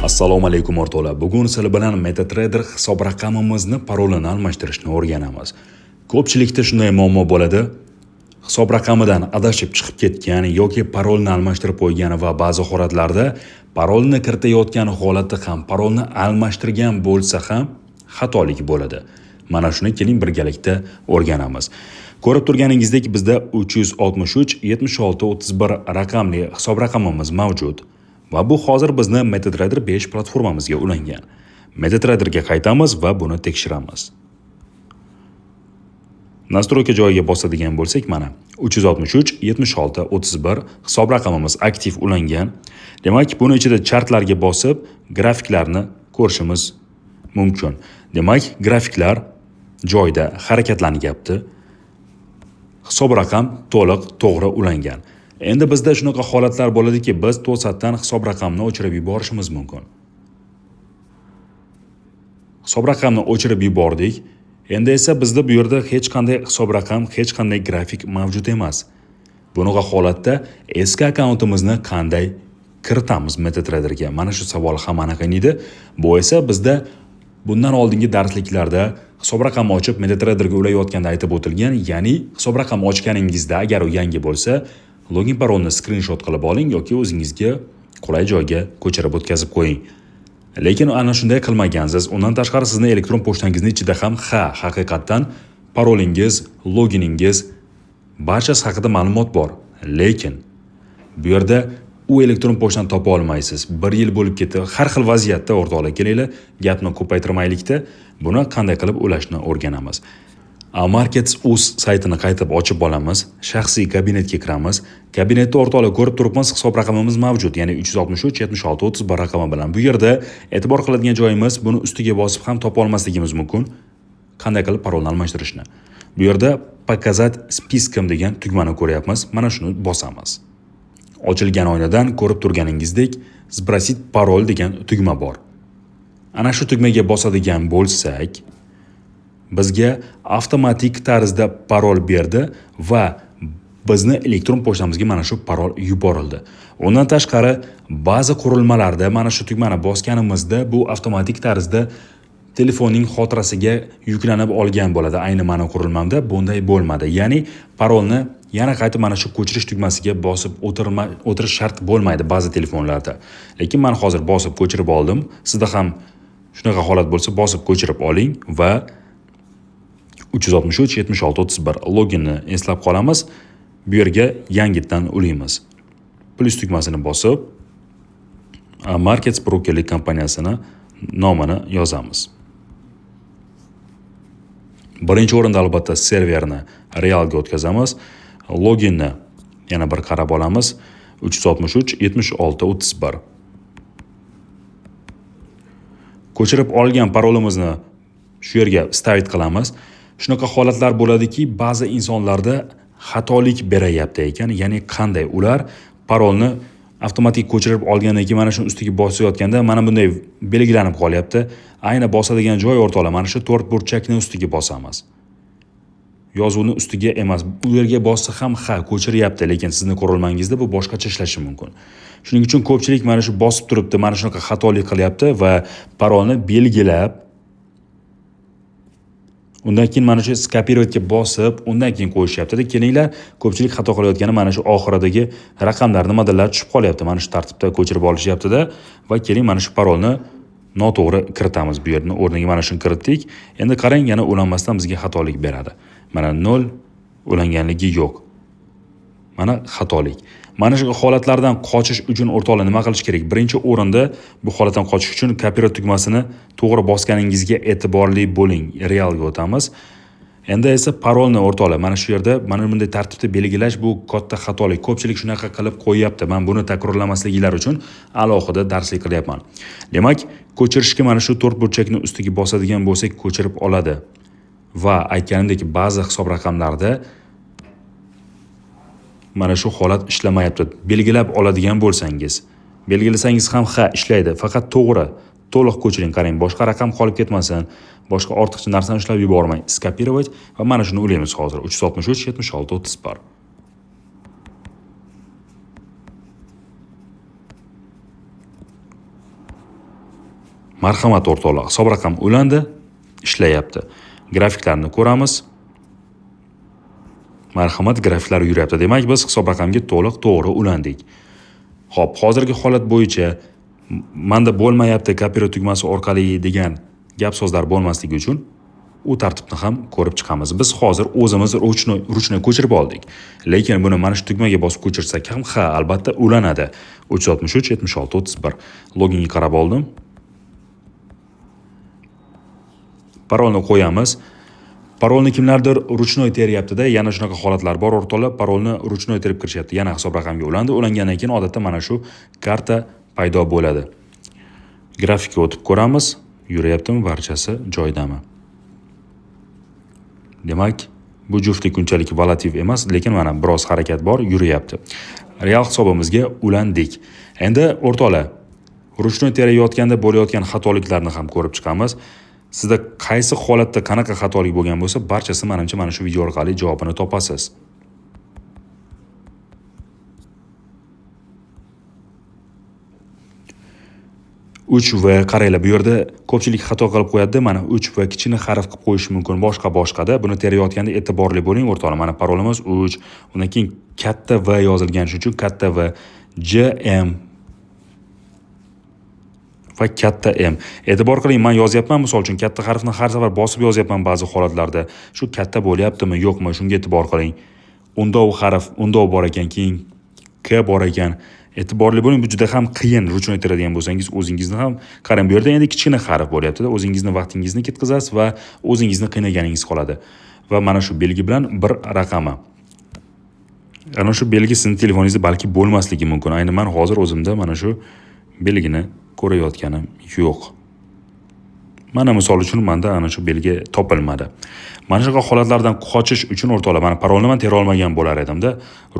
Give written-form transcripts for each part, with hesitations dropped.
Assalomu alaykum o'rtoqlar. Bugun sizlar bilan MetaTrader hisob raqamimizni parolini almashtirishni o'rganamiz. Ko'pchilikda shunday muammo bo'ladi. Hisob raqamidan adashib chiqib ketgan yoki parolni almashtirib qo'ygan va ba'zi holatlarda parolni kiritayotgan holatda ham parolni almashtirgan bo'lsa ham xatolik bo'ladi. Mana shuni keling birgalikda o'rganamiz. Ko'rib turganingizdek, bizda 363 76 31 raqamli hisob raqamimiz mavjud. Va bu hozir bizni MetaTrader 5 platformamizga ulangan. MetaTraderga qaytamiz va buni tekshiramiz. Nastroyka joyiga bosadigan bo'lsak, mana 363 76 31 hisob raqamimiz aktiv ulangan. Demak, buni ichida chartlarga bosib, grafiklarni ko'rishimiz mumkin. Demak, grafiklar joyida harakatlanyapti. Hisob raqam to'liq to'g'ri ulangan. Endi bizda shunaqa holatlar bo'ladiki, biz to'satdan hisob raqamni o'chirib yuborishimiz mumkin. Hisob raqamni o'chirib yubordik. Endi esa bizda bu yerda hech qanday hisob raqam, hech qanday grafik mavjud emas. Bunaqa holatda eski akkauntimizni qanday kiritamiz MetaTraderga? Mana shu savol ham aniq edi. Bu esa bizda bundan oldingi darsliklarda hisob raqamni ochib MetaTraderga ulayotganda aytib o'tilgan, ya'ni hisob raqamni ochganingizda agar u yangi bo'lsa, login parolni skrinshot qilib oling yoki o'zingizga qulay joyga ko'chirib o'tkazib qo'ying. Lekin ana shunday qilmagansiz. Undan tashqari sizning elektron pochtangizni ichida ham haqiqatdan parolingiz, loginingiz barchasi haqida ma'lumot bor. Lekin bu yerda u elektron pochtani topa olmaysiz. 1 yil bo'lib ketdi. Har xil vaziyatda o'rtoqlar, kelinglar, gapni ko'paytirmaylikda buni qanday qilib ulashni o'rganamiz. Markets.uz saytini qaytib ochib olamiz. Shaxsiy kabinetga kiramiz. Kabinetda o'rtoqlar ko'rib turibmiz, hisob raqamimiz mavjud, ya'ni 363 76 31 raqami bilan. Bu yerda e'tibor qiladigan joyimiz, buni ustiga bosib ham topa olmasligimiz mumkin. Qanday qilib parolni almashtirishni. Bu yerda "Показать списком" degan tugmani ko'ryapmiz. Mana shuni bosamiz. Ochilgan oynadan ko'rib turganingizdek, "Сбросить parol" degan tugma bor. Ana shu tugmaga bosadigan bo'lsak, bizga avtomatik tarzda parol berdi va bizni elektron pochtamizga mana shu parol yuborildi. Undan tashqari, ba'zi qurilmalarda mana shu tugmani bosganimizda bu avtomatik tarzda telefonning xotirasiga yuklanib olgan bo'ladi. Ayni meni qurilmamda bunday bo'lmadi. Ya'ni parolni yana qaytib mana shu ko'chirish tugmasiga bosib o'tirish shart bo'lmaydi ba'zi telefonlarda. Lekin men hozir bosib ko'chirib oldim. Sizda ham shunaqa holat bo'lsa, bosib ko'chirib oling va 363 76 31 loginni eslab qolamiz. Bu yerga yangitdan ulaymiz. Plus tugmasini bosib, Markets brokerlik kompaniyasini nomini yozamiz. Birinchi o'rinda albatta serverni realga o'tkazamiz. Loginni yana bir qarab olamiz. 363 76 31. Ko'chirib olgan parolimizni shu yerga stavit qilamiz. Shunaqa holatlar bo'ladiki, ba'zi insonlarda xatolik berayapti ekan, ya'ni qanday ular parolni avtomatik ko'chirib olgandan keyin mana shu ustiga bosayotganda mana bunday belgilanib qolyapti. Ayni bosadigan joy o'rtoqlar, mana shu 4 burchakni ustiga bosamiz. Yozuvni ustiga emas, u yerga bossa ham ko'chiryapti, lekin sizning qurilmangizda bu boshqacha ishlashi mumkin. Shuning uchun ko'pchilik mana shu bosib turibdi, mana shunaqa xatolik qilyapti va parolni belgilab undan keyin mana shu skopirovga bosib, undan keyin qo'yishyapti. Kelinglar, ko'pchilik xato qilayotgani mana shu oxiridagi raqamlar nimadanlar tushib qolyapti. Mana shu tartibda ko'chirib olishyapti-da va keling mana shu parolni noto'g'ri kiritamiz. Bu yerni o'rniga mana shuni kiritdik. Endi qarang, yana ulanmasdan bizga xatolik beradi. Mana 0 ulanganligi yo'q. Mana xatolik. Mana shu holatlardan qochish uchun o'rtoqlar nima qilish kerak? Birinchi o'rinda bu holatdan qochish uchun Copyright tugmasini to'g'ri bosganingizga e'tiborli bo'ling. Realga o'tamiz. Endi esa parolni o'rtoqlar mana shu yerda mana bunday tartibda belgilash bu katta xatolik. Ko'pchilik shunaqa qilib qo'yapti. Men buni takrorlamasliklari uchun alohida darslik qilyapman. Demak, ko'chirishga mana shu 4 burchakni ustiga bosadigan bo'lsak, ko'chirib oladi. Va aytganimdek, ba'zi hisob raqamlarda mana shu holat ishlamayapti. Belgilab oladigan bo'lsangiz, belgilasangiz ham ishlaydi, faqat to'g'ri, to'liq ko'chiring, qarang, boshqa raqam qolib ketmasin, boshqa ortiqcha narsani ushlab yubormang. Skopировать va mana shuni ulaymiz hozir 363 76 31. Marhamat o'rtoqlar, hisob raqam ulandi, ishlayapti. Grafiklarni ko'ramiz. Marhamat, grafiklar yuryapti. Demak, biz hisob raqamga to'liq to'g'ri ulandik. Xo'p, hozirgi holat bo'yicha menda bo'lmayapti kopirovat tugmasi orqali degan gap so'zlar bo'lmasligi uchun u tartibni ham ko'rib chiqamiz. Biz hozir o'zimiz ruchnoy ko'chirib oldik. Lekin buni mana shu tugmaga bosib ko'chirsak ham, albatta ulanadi. 363 76 31. Loginga qarab oldim. Parolni qo'yamiz. Parolni kimlardir ruchnoy teryapti-da, yana shunaqa holatlar bor o'rtoqlar. Parolni ruchnoy terib kirishyapti. Yana hisob raqamga ulandi. Ulangandan keyin odatda mana shu karta paydo bo'ladi. Grafikka o'tib ko'ramiz. Yuryaptimi, barchasi joyidami? Demak, bu juftlik unchalik volatil emas, lekin mana biroz harakat bor, yuryapti. Real hisobimizga ulandik. Endi o'rtoqlar, ruchnoy terayotganda bo'layotgan xatoliklarni ham ko'rib chiqamiz. Sizda qaysi holatda qanaqa xatolik bo'lgan bo'lsa, barchasi menimcha mana shu video orqali javobini topasiz. Uch v qaranglar, bu yerda ko'pchilik xato qilib qo'yadi. Mana 3 v kichkina harf qilib qo'yish mumkin, boshqa-da. Buni terayotganda e'tiborli bo'ling o'rtoqlar. Mana parolimiz 3, undan keyin katta v yozilgan, shuning uchun katta v, JM va katta M. E'tibor qiling, men yozyapman, misol uchun katta harfni har safar bosib yozyapman ba'zi holatlarda. Shu katta bo'lyaptimi, yo'qmi, shunga e'tibor qiling. Undov harf, undov bor ekan, keyin K bor ekan. E'tiborli bo'ling, bu juda ham qiyin. Ruchnoy teradigan bo'lsangiz, o'zingizni ham qarang, bu yerda endi kichkina harf bo'lyapti-da, o'zingizni vaqtingizni ketkazasiz va o'zingizni qiynaganingiz qoladi. Va mana shu belgi bilan bir raqami. Ana shu belgi sizning telefoningizda balki bo'lmasligi mumkin. Ayni men hozir o'zimda mana shu belgini ko'rayotganim yo'q. Mana misol uchun menda ana shu belgi topilmadi. Mana shu holatlardan qochish uchun o'rtoqlar, mana parolni men tera olmagan bo'lar edim-da.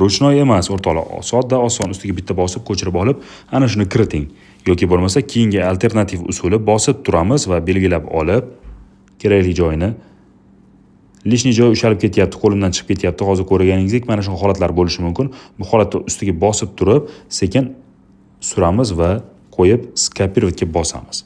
Ruchnoy emas o'rtoqlar, sodda oson ustiga bitta bosib ko'chirib olib, ana shuni kiriting. Yoki bo'lmasa keyingi alternativ usuli bosib turamiz va belgilab olib, kerakli joyini lishni joy ushalib ketyapti, qo'limdan chiqib ketyapti. Hozir ko'rganingizdek, mana shu holatlar bo'lishi mumkin. Bu holatda ustiga bosib turib, sekin suramiz va qo'yib skopirovatga bosamiz.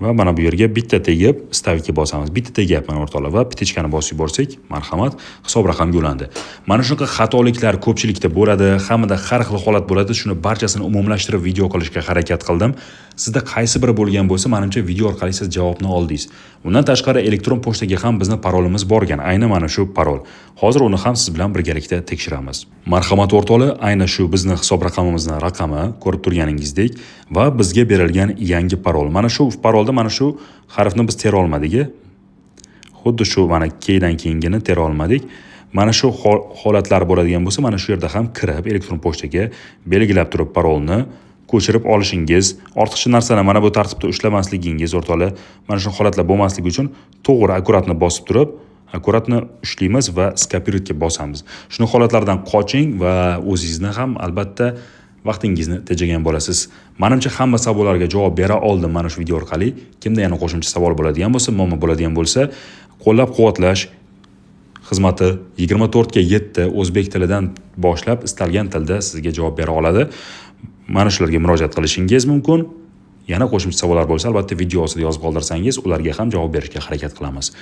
Va mana bu yerga bitta tegib, stavitga bosamiz. Bitta tegyapman o'rtoqlar va pitichkani bosib yuborsak, marhamat, hisob raqamga ulandi. Mana shunaqa xatoliklar ko'pchilikda bo'ladi, hammada har xil holat bo'ladi. Shuni barchasini umumlashtirib video qilishga harakat qildim. Sizda qaysi biri bo'lgan bo'lsa, menimcha video orqali siz javobni oldingiz. Undan tashqari elektron pochtaga ham bizning parolimiz borgan, ayni mana shu parol. Hozir uni ham siz bilan birgalikda tekshiramiz. Marhamat o'rtoqlar, ayni shu bizning hisob raqamimizning raqami ko'rib turganingizdek va bizga berilgan yangi parol. Mana shu parolda mana shu harfni biz tera olmadik. Xuddi shu mana keydan keyingini tera olmadik. Mana shu holatlar bo'ladigan bo'lsa, mana shu yerda ham kirib elektron pochtaga belgilab turib parolni ko'chirib olishingiz, ortiqcha narsalar mana bu tartibda ushlamasligingiz o'rtoqlar, mana shu holatlar bo'lmasligi uchun to'g'ri akkuratni bosib turib, akkuratni ushlaymiz va skopirovatga bosamiz. Shuni holatlardan qoching va o'zingizni ham albatta vaqtingizni tejagan bo'lasiz. Menimcha hamma savollarga javob bera oldim mana shu video orqali. Kimda yana qo'shimcha savol bo'ladigan bo'lsa, muammo bo'ladigan bo'lsa, qo'llab-quvvatlash xizmati 24/7 o'zbek tilidan boshlab istalgan tilda sizga javob bera oladi. Mana shularga murojaat qilishingiz mumkin. Yana qo'shimcha savollar bo'lsa, albatta video ostida yozib qoldirsangiz, ularga ham javob berishga harakat qilamiz.